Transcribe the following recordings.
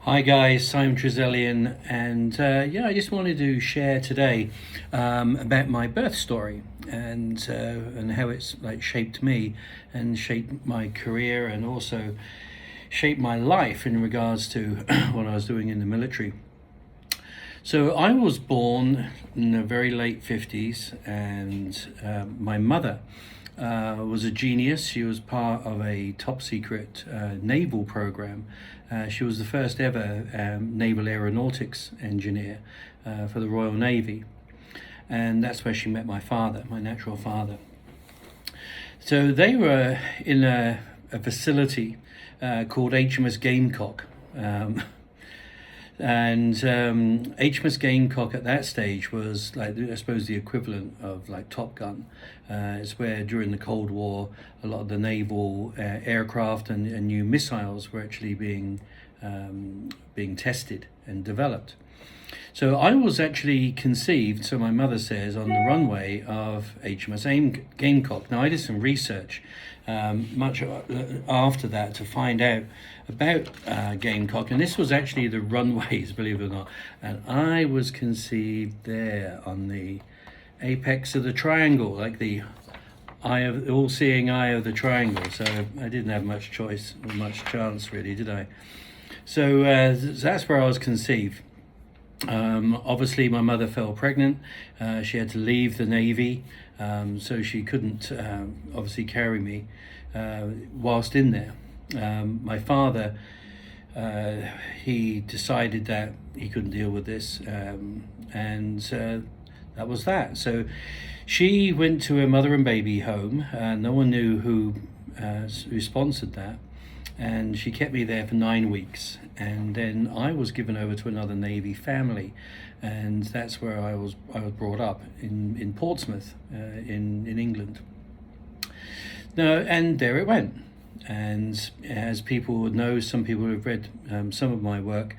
Hi guys, I'm Trezellian, and I just wanted to share today about my birth story and how it's like shaped me and shaped my career and also shaped my life in regards to what I was doing in the military. So I was born in the very late 50s, and my mother was a genius. She was part of a top secret naval program. She was the first ever naval aeronautics engineer for the Royal Navy. And that's where she met my father, my natural father. So they were in a facility called HMS Gamecock. HMS Gamecock at that stage was like, I suppose, the equivalent of like Top Gun. It's where during the Cold War a lot of the naval aircraft and new missiles were actually being tested and developed. So I was actually conceived, so my mother says, on the runway of HMS Gamecock. Now I did some research much after that to find out about Gamecock, and this was actually the runways, believe it or not, and I was conceived there on the apex of the triangle, like the all-seeing eye of the triangle. So I didn't have much choice or much chance, really, did I? So that's where I was conceived. Obviously, my mother fell pregnant. She had to leave the Navy, so she couldn't obviously carry me whilst in there. My father, he decided that he couldn't deal with this, and that was that. So she went to a mother and baby home. No one knew who sponsored that. And she kept me there for 9 weeks, and then I was given over to another Navy family, and that's where I was brought up in Portsmouth, in England. Now, and there it went. And as people would know, some people who have read some of my work,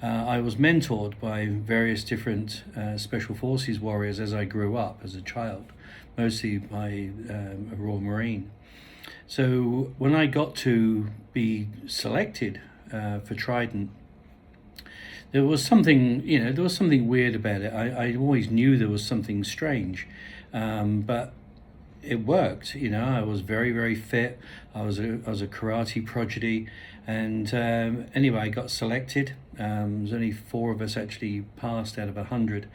I was mentored by various different Special Forces warriors as I grew up as a child, mostly by a Royal Marine. So when I got to be selected for Trident, there was something, there was something weird about it. I always knew there was something strange, but it worked. I was very, very fit. I was a karate prodigy, and anyway, I got selected. There's only 4 of us actually passed out of 100.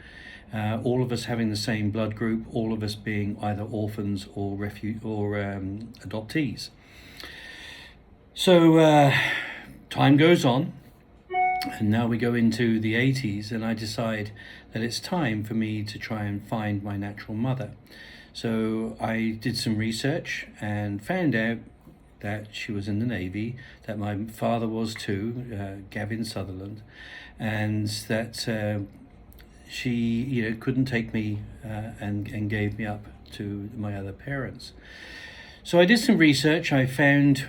All of us having the same blood group, all of us being either orphans or adoptees. So time goes on, and now we go into the 80s, and I decide that it's time for me to try and find my natural mother. So I did some research and found out that she was in the Navy, that my father was too, Gavin Sutherland, and that she couldn't take me and gave me up to my other parents. So I did some research. I found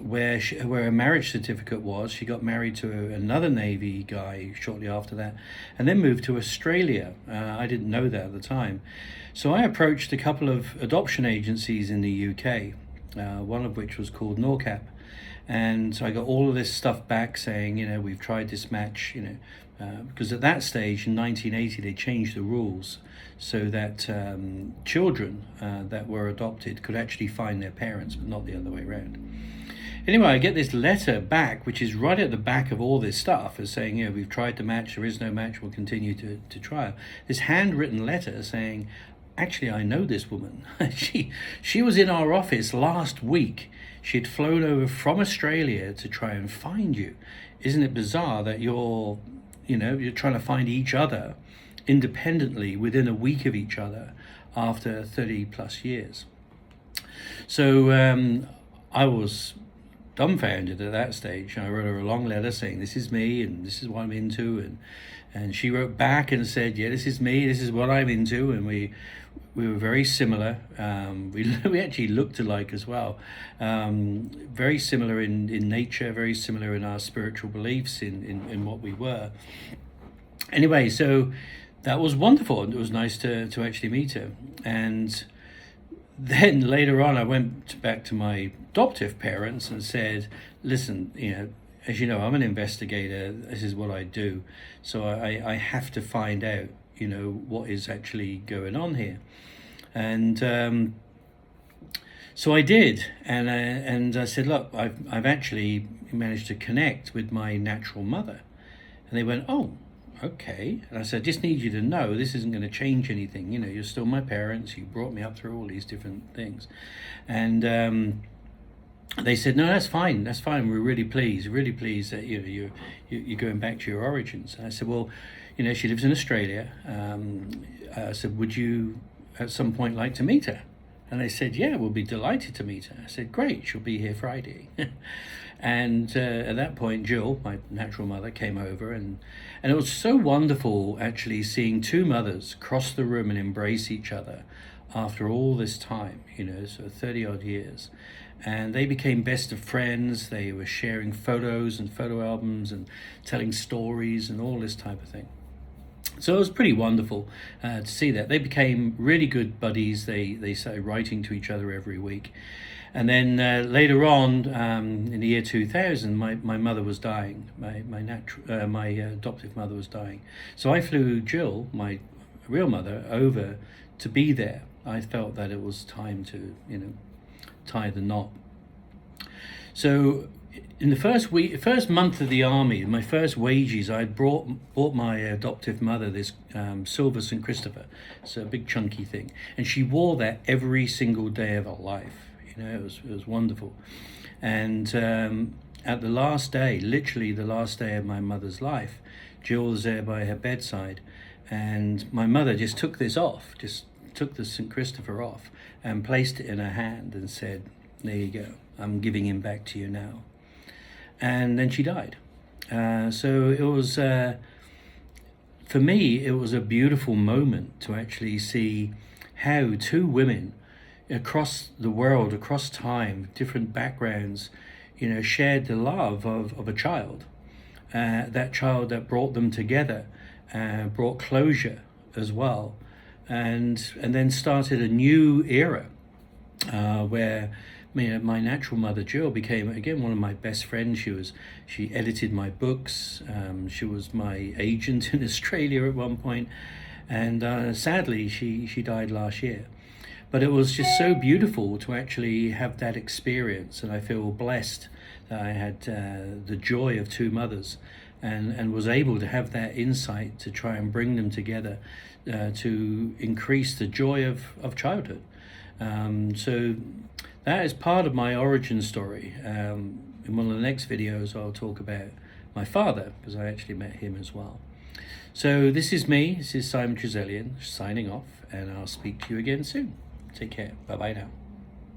where a marriage certificate was. She got married to another Navy guy shortly after that, and then moved to Australia. I didn't know that at the time. So I approached a couple of adoption agencies in the UK, one of which was called NORCAP. And so I got all of this stuff back saying, we've tried this match, because at that stage in 1980 they changed the rules so that children that were adopted could actually find their parents, but not the other way around. Anyway, I get this letter back, which is right at the back of all this stuff, as saying, we've tried to match, there is no match, we'll continue to try. This handwritten letter saying, actually, I know this woman. She was in our office last week. She'd flown over from Australia to try and find you. Isn't it bizarre that you're trying to find each other independently within a week of each other after 30 plus years? So I was dumbfounded at that stage. I wrote her a long letter saying, this is me and this is what I'm into, and she wrote back and said, yeah, this is me, this is what I'm into, and we were very similar. We actually looked alike as well. Very similar in nature, very similar in our spiritual beliefs, in what we were. Anyway, so that was wonderful. It was nice to actually meet her. And then later on, I went back to my adoptive parents and said, listen, as you know, I'm an investigator. This is what I do. So I have to find out, what is actually going on here. And so I did, and I said, look, I've actually managed to connect with my natural mother. And they went, oh, okay. And I said, I just need you to know this isn't going to change anything. You're still my parents. You brought me up through all these different things. And they said, no, that's fine. That's fine. We're really pleased that you're going back to your origins. And I said, well, she lives in Australia. I said, would you at some point like to meet her? And they said, yeah, we'll be delighted to meet her. I said, great, she'll be here Friday. And at that point, Jill, my natural mother, came over, and it was so wonderful actually seeing two mothers cross the room and embrace each other after all this time, so 30 odd years. And they became best of friends. They were sharing photos and photo albums and telling stories and all this type of thing. So it was pretty wonderful to see that. They became really good buddies. They started writing to each other every week. And then later on, in the year 2000, my mother was dying. My adoptive mother was dying. So I flew Jill, my real mother, over to be there. I felt that it was time to, tie the knot. So in the first month of the army, my first wages, I bought my adoptive mother this silver St. Christopher. It's a big chunky thing. And she wore that every single day of her life. It was wonderful. And at the last day, literally the last day of my mother's life, Jill was there by her bedside. And my mother just took this off, just took the St. Christopher off and placed it in her hand and said, there you go, I'm giving him back to you now. And then she died. So it was, for me, it was a beautiful moment to actually see how two women across the world, across time, different backgrounds, shared the love of a child. That child that brought them together, brought closure as well, and then started a new era where my natural mother Jill became again one of my best friends. She edited my books. She was my agent in Australia at one point, and sadly she died last year. But it was just so beautiful to actually have that experience, and I feel blessed that I had the joy of two mothers, and was able to have that insight to try and bring them together to increase the joy of childhood. So that is part of my origin story. In one of the next videos, I'll talk about my father, because I actually met him as well. So this is me. This is Simon Trezellian signing off, and I'll speak to you again soon. Take care. Bye-bye now.